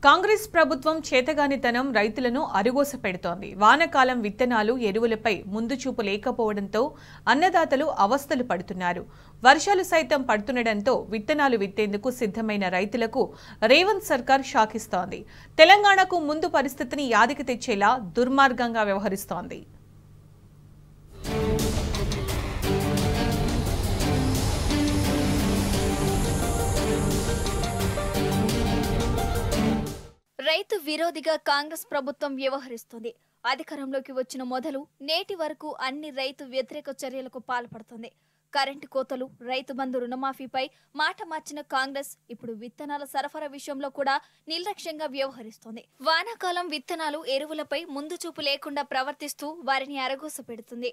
కాంగ్రెస్ ప్రభుత్వం చేతగానితనం రైతులను అరుగోస పెడుతోంది. వానకాలం విత్తనాలు ఎరువులపై ముందు చూపు లేకపోవడంతో అన్నదాతలు అవస్థలు పడుతున్నారు. వర్షాలు సైతం పడుతుండటంతో విత్తనాలు విత్తేందుకు సిద్ధమైన రైతులకు రేవంత్ సర్కార్ షాకిస్తోంది. తెలంగాణకు ముందు పరిస్థితిని యాదికి తెచ్చేలా దుర్మార్గంగా వ్యవహరిస్తోంది. రైతు విరోధిగా కాంగ్రెస్ ప్రభుత్వం వ్యవహరిస్తుంది. అధికారంలోకి వచ్చిన మొదలు నేటి వరకు అన్ని రైతు వ్యతిరేక చర్యలకు పాల్పడుతుంది. కరెంటు కోతలు, రైతు బంధు రుణమాఫీపై మాట మార్చిన కాంగ్రెస్ ఇప్పుడు విత్తనాల సరఫరా విషయంలో కూడా నిర్లక్ష్యంగా వ్యవహరిస్తోంది. వానాకాలం విత్తనాలు, ఎరువులపై ముందు చూపు లేకుండా ప్రవర్తిస్తూ వారిని అరగోస పెడుతుంది.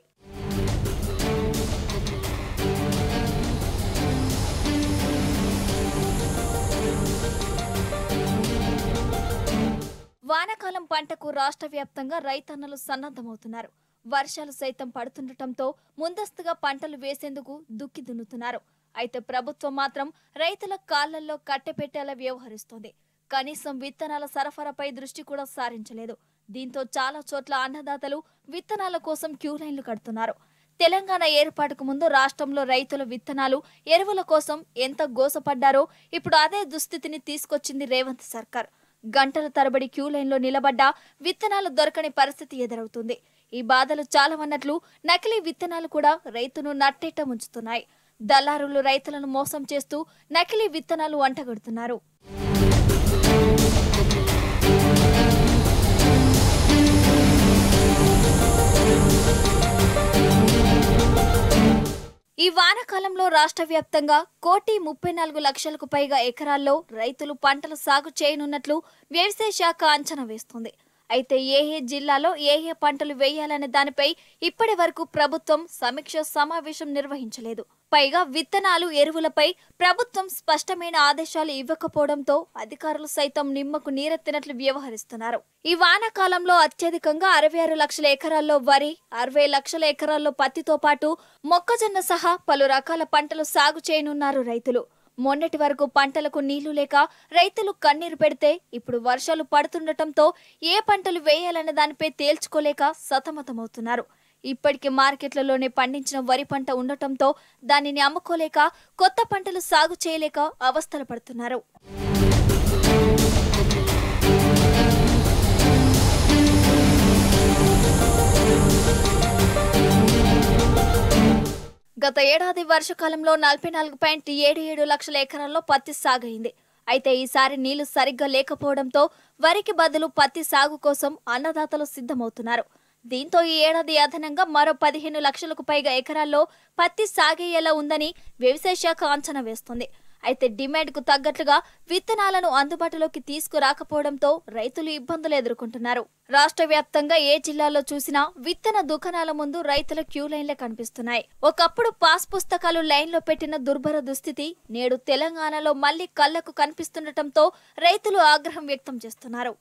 వానాకాలం పంటకు రాష్ట్ర వ్యాప్తంగా రైతన్నలు సన్నద్ధమవుతున్నారు. వర్షాలు సైతం పడుతుండటంతో ముందస్తుగా పంటలు వేసేందుకు దుక్కి దున్నుతున్నారు. అయితే ప్రభుత్వం మాత్రం రైతుల కాళ్లల్లో కట్టెపెట్టేలా వ్యవహరిస్తోంది. కనీసం విత్తనాల సరఫరాపై దృష్టి కూడా సారించలేదు. దీంతో చాలా చోట్ల అన్నదాతలు విత్తనాల కోసం క్యూ లైన్లు కడుతున్నారు. తెలంగాణ ఏర్పాటుకు ముందు రాష్ట్రంలో రైతుల విత్తనాలు, ఎరువుల కోసం ఎంత గోసపడ్డారో ఇప్పుడు అదే దుస్థితిని తీసుకొచ్చింది రేవంత్ సర్కార్. గంటల తరబడి క్యూ లైన్లో నిలబడ్డా విత్తనాలు దొరకని పరిస్థితి ఎదురవుతుంది. ఈ బాధలు చాలవన్నట్లు నకిలీ విత్తనాలు కూడా రైతును నట్టేట ముంచుతున్నాయి. దళారులు రైతులను మోసం చేస్తూ నకిలీ విత్తనాలు అంటగడుతున్నారు. ఈ వానాకాలంలో రాష్ట్ర వ్యాప్తంగా 1,34,00,000కు పైగా ఎకరాల్లో రైతులు పంటలు సాగు చేయనున్నట్లు వ్యవసాయ శాఖ అంచనా వేస్తుంది. అయితే ఏ జిల్లాలో ఏ పంటలు వేయాలనే దానిపై ఇప్పటి వరకు ప్రభుత్వం సమీక్ష సమావేశం నిర్వహించలేదు. పైగా విత్తనాలు, ఎరువులపై ప్రభుత్వం స్పష్టమైన ఆదేశాలు ఇవ్వకపోవడంతో అధికారులు సైతం నిమ్మకు నీరెత్తినట్లు వ్యవహరిస్తున్నారు. ఈ వానాకాలంలో అత్యధికంగా 66 లక్షల ఎకరాల్లో వరి, 60 లక్షల ఎకరాల్లో పత్తితో పాటు మొక్కజొన్న సహా పలు రకాల పంటలు సాగు చేయనున్నారు రైతులు. మొన్నటి వరకు పంటలకు నీళ్లు లేక రైతులు కన్నీరు పెడితే ఇప్పుడు వర్షాలు పడుతుండటంతో ఏ పంటలు వేయాలనే దానిపై తేల్చుకోలేక సతమతమవుతున్నారు. ఇప్పటికే మార్కెట్లలోనే పండించిన వరి పంట ఉండటంతో దానిని అమ్ముకోలేక కొత్త పంటలు సాగు చేయలేక అవస్థలు పడుతున్నారు. గత ఏడాది వర్షకాలంలో 44.77 లక్షల ఎకరాల్లో పత్తి సాగైంది. అయితే ఈసారి నీళ్లు సరిగ్గా లేకపోవడంతో వరికి బదులు పత్తి సాగు కోసం అన్నదాతలు సిద్ధమవుతున్నారు. దీంతో ఈ ఏడాది అదనంగా మరో 15 లక్షలకు పైగా ఎకరాల్లో పత్తి సాగేలా ఉందని వ్యవసాయ శాఖ అంచనా వేస్తుంది. అయితే డిమాండ్కు తగ్గట్లుగా విత్తనాలను అందుబాటులోకి తీసుకురాకపోవడంతో రైతులు ఇబ్బందులు ఎదుర్కొంటున్నారు. రాష్ట్ర వ్యాప్తంగా ఏ జిల్లాలో చూసినా విత్తన దుకాణాల ముందు రైతుల క్యూ లైన్లే కనిపిస్తున్నాయి. ఒకప్పుడు పాస్ పుస్తకాలు లైన్లో పెట్టిన దుర్భర దుస్థితి నేడు తెలంగాణలో మళ్లీ కళ్లకు కనిపిస్తుండటంతో రైతులు ఆగ్రహం వ్యక్తం చేస్తున్నారు.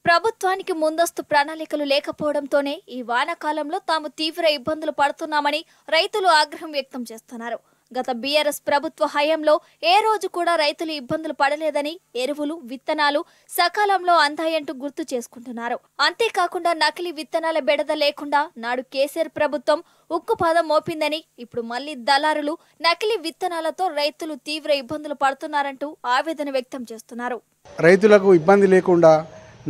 ప్రభుత్వానికి ముందస్తు ప్రణాళికలు లేకపోవడంతోనే ఈ వానాకాలంలో తాము తీవ్ర ఇబ్బందులు పడుతున్నామని రైతులు ఆగ్రహం వ్యక్తం చేస్తున్నారు. గత బీఆర్ఎస్ ప్రభుత్వ హయాంలో ఏ రోజు కూడా రైతులు ఇబ్బందులు పడలేదని, ఎరువులు, విత్తనాలు సకాలంలో అందాయంటూ గుర్తు చేసుకుంటున్నారు. అంతేకాకుండా నకిలీ విత్తనాల బెడద లేకుండా నాడు కేసీఆర్ ప్రభుత్వం ఉక్కుపాదం మోపిందని, ఇప్పుడు మళ్లీ దళారులు నకిలీ విత్తనాలతో రైతులు తీవ్ర ఇబ్బందులు పడుతున్నారంటూ ఆవేదన వ్యక్తం చేస్తున్నారు. రైతులకు ఇబ్బంది లేకుండా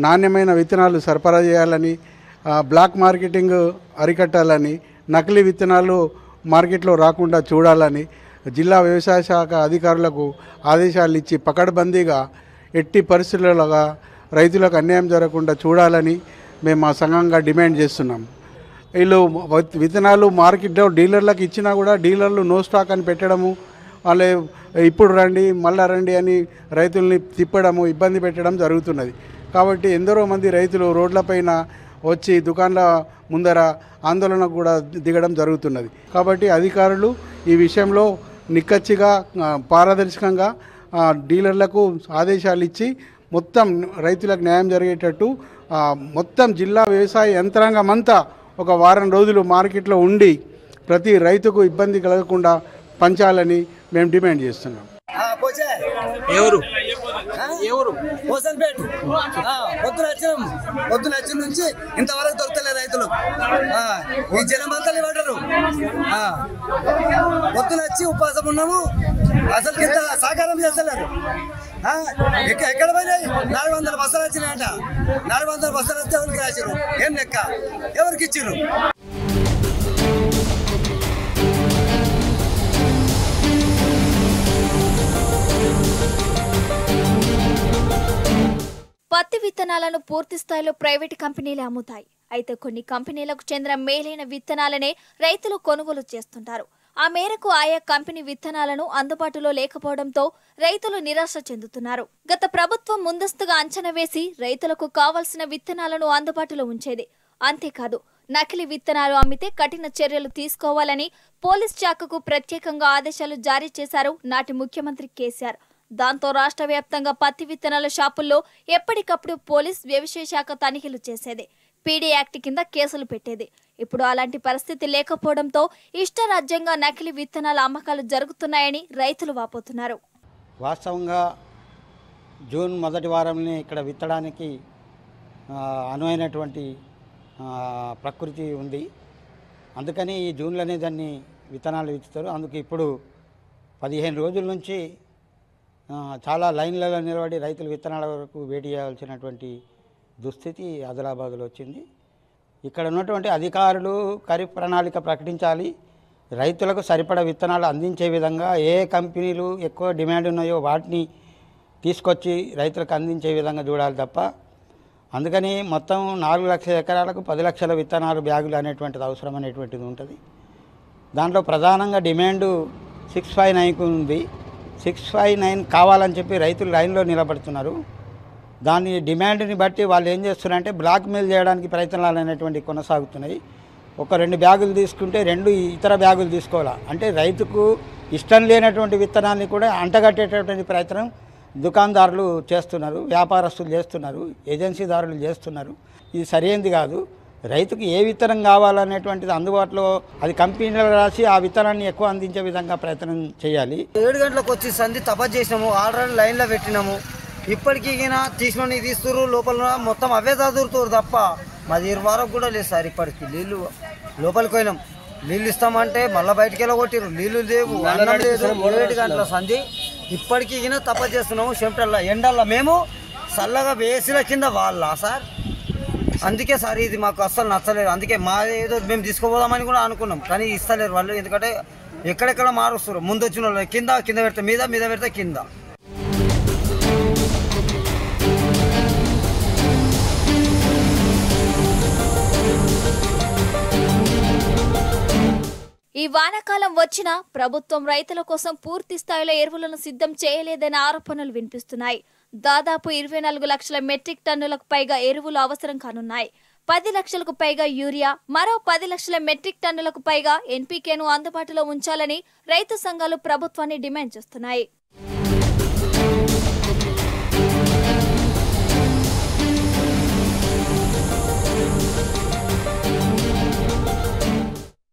నాణ్యమైన విత్తనాలు సరఫరా చేయాలని, బ్లాక్ మార్కెటింగ్ అరికట్టాలని, నకిలీ విత్తనాలు మార్కెట్లో రాకుండా చూడాలని జిల్లా వ్యవసాయ శాఖ అధికారులకు ఆదేశాలు ఇచ్చి పకడ్బందీగా ఎట్టి పరిస్థితులలో రైతులకు అన్యాయం జరగకుండా చూడాలని మేము మా సంఘంగా డిమాండ్ చేస్తున్నాం. వీళ్ళు విత్తనాలు మార్కెట్లో డీలర్లకు ఇచ్చినా కూడా డీలర్లు నో స్టాక్ అని పెట్టడము, వాళ్ళు ఇప్పుడు రండి మళ్ళా రండి అని రైతుల్ని తిప్పడము, ఇబ్బంది పెట్టడం జరుగుతున్నది. కాబట్టి ఎందరో మంది రైతులు రోడ్లపైన వచ్చి దుకాణాల ముందర ఆందోళన కూడా దిగడం జరుగుతున్నది. కాబట్టి అధికారులు ఈ విషయంలో నిక్కచ్చిగా పారదర్శకంగా డీలర్లకు ఆదేశాలు ఇచ్చి మొత్తం రైతులకు న్యాయం జరిగేటట్టు మొత్తం జిల్లా వ్యవసాయ యంత్రాంగం అంతా ఒక వారం రోజులు మార్కెట్లో ఉండి ప్రతి రైతుకు ఇబ్బంది కలగకుండా పంచాలని మేము డిమాండ్ చేస్తున్నాం. ఎవరు పొద్దున వచ్చిన నుంచి ఇంతవరకు దొరకలేదు రైతులు. ఈ జనమంతలు పడ్డారు. పొద్దున వచ్చి ఉపవాసం ఉన్నాము, అసలు ఇంత సహకారం చేస్తలేరు. ఎక్కడ పోయినాయి? 400 బస్తాలు వచ్చినాయంట. 400 బస్తాలు వస్తే ఎవరికి రాశారు? ఏం లెక్క? ఎవరికి ఇచ్చారు? పత్తి విత్తనాలను పూర్తి స్థాయిలో ప్రైవేటు కంపెనీలే అమ్ముతాయి. అయితే కొన్ని కంపెనీలకు చెందిన మేలైన విత్తనాలనే రైతులు కొనుగోలు చేస్తుంటారు. ఆ మేరకు ఆయా కంపెనీ విత్తనాలను అందుబాటులో లేకపోవడంతో రైతులు నిరాశ చెందుతున్నారు. గత ప్రభుత్వం ముందస్తుగా అంచనా వేసి రైతులకు కావాల్సిన విత్తనాలను అందుబాటులో ఉంచేది. అంతేకాదు, నకిలీ విత్తనాలు అమ్మితే కఠిన చర్యలు తీసుకోవాలని పోలీస్ శాఖకు ప్రత్యేకంగా ఆదేశాలు జారీ చేశారు నాటి ముఖ్యమంత్రి కేసీఆర్. దాంతో రాష్ట్ర వ్యాప్తంగా పత్తి విత్తనాల షాపుల్లో ఎప్పటికప్పుడు పోలీస్ వ్యవసాయ శాఖ తనిఖీలు చేసేది. పీడీ యాక్ట్ కింద కేసులు పెట్టేది. ఇప్పుడు అలాంటి పరిస్థితి లేకపోవడంతో ఇష్టరాజ్యంగా నకిలీ విత్తనాల అమ్మకాలు జరుగుతున్నాయని రైతులు వాపోతున్నారు. వాస్తవంగా జూన్ మొదటి వారంలో ఇక్కడ విత్తడానికి అనువైనటువంటి ప్రకృతి ఉంది. అందుకని ఈ జూన్లోనే దాన్ని విత్తనాలు విత్తుతారు. అందుకు ఇప్పుడు 15 రోజుల నుంచి చాలా లైన్లలో నిలబడి రైతులు విత్తనాల వరకు వేడి చేయాల్సినటువంటి దుస్థితి ఆదిలాబాద్లో వచ్చింది. ఇక్కడ ఉన్నటువంటి అధికారులు ఖరీఫ్ ప్రణాళిక ప్రకటించాలి. రైతులకు సరిపడా విత్తనాలు అందించే విధంగా ఏ కంపెనీలు ఎక్కువ డిమాండ్ ఉన్నాయో వాటిని తీసుకొచ్చి రైతులకు అందించే విధంగా చూడాలి తప్ప, అందుకని మొత్తం 4 లక్షల ఎకరాలకు 10 లక్షల విత్తనాలు బ్యాగులు అనేటువంటిది అవసరం అనేటువంటిది ఉంటుంది. దాంట్లో ప్రధానంగా డిమాండు 659కు ఉంది. 659 కావాలని చెప్పి రైతులు లైన్లో నిలబడుతున్నారు. దాని డిమాండ్ని బట్టి వాళ్ళు ఏం చేస్తున్నారంటే బ్లాక్ మెయిల్ చేయడానికి ప్రయత్నాలు అనేటువంటివి కొనసాగుతున్నాయి. ఒక 2 బ్యాగులు తీసుకుంటే 2 ఇతర బ్యాగులు తీసుకోవాలా అంటే రైతుకు ఇష్టం లేనటువంటి విత్తనాన్ని కూడా అంటగట్టేటటువంటి ప్రయత్నం దుకాణదారులు చేస్తున్నారు, వ్యాపారస్తులు చేస్తున్నారు, ఏజెన్సీదారులు చేస్తున్నారు. ఇది సరైనది కాదు. రైతుకు ఏ విత్తనం కావాలనేటువంటిది అందుబాటులో అది కంపెనీలు రాసి ఆ విత్తనాన్ని ఎక్కువ అందించే విధంగా ప్రయత్నం చేయాలి. 7 గంటలకు వచ్చి సంధి తపస్సు చేసినాము, ఆల్రెడీ లైన్లో పెట్టినాము. ఇప్పటికీ తీసినోని తీస్తురు, లోపల మొత్తం అవే చదువుతారు తప్ప మాది 20 వరకు కూడా లేదు సార్. ఇప్పటికి నీళ్ళు లోపలికి పోయినాం, నీళ్ళు ఇస్తామంటే మళ్ళీ బయటికి వెళ్ళగొట్టిరు. నీళ్ళు లేవు, అన్నం లేదు. 7 గంటల సంధి ఇప్పటికీ తపస్సు చేస్తున్నాము. చెమటల్లా ఎండల్లా మేము చల్లగా వేసిన కింద వాళ్ళ సార్. అందుకే సార్ ఇది మాకు అస్సలు నచ్చలేదు. అందుకే మా ఏదో మేము తీసుకోపోదామని కూడా అనుకున్నాం, కానీ ఇస్తలేరు వాళ్ళు. ఎందుకంటే ఎక్కడెక్కడ మారుస్తారు. ముందు వచ్చిన వాళ్ళు కింద పెడితే మీద పెడితే కింద. ఈ వానాకాలం వచ్చినా ప్రభుత్వం రైతుల కోసం పూర్తి స్థాయిలో ఎరువులను సిద్ధం చేయలేదనే ఆరోపణలు వినిపిస్తున్నాయి. దాదాపు 24 లక్షల మెట్రిక్ టన్నులకు పైగా ఎరువులు అవసరం కానున్నాయి. 10 లక్షలకు పైగా యూరియా, మరో 10 లక్షల మెట్రిక్ టన్నులకు పైగా ఎన్పీకేను అందుబాటులో ఉంచాలని రైతు సంఘాలు ప్రభుత్వాన్ని డిమాండ్ చేస్తున్నాయి.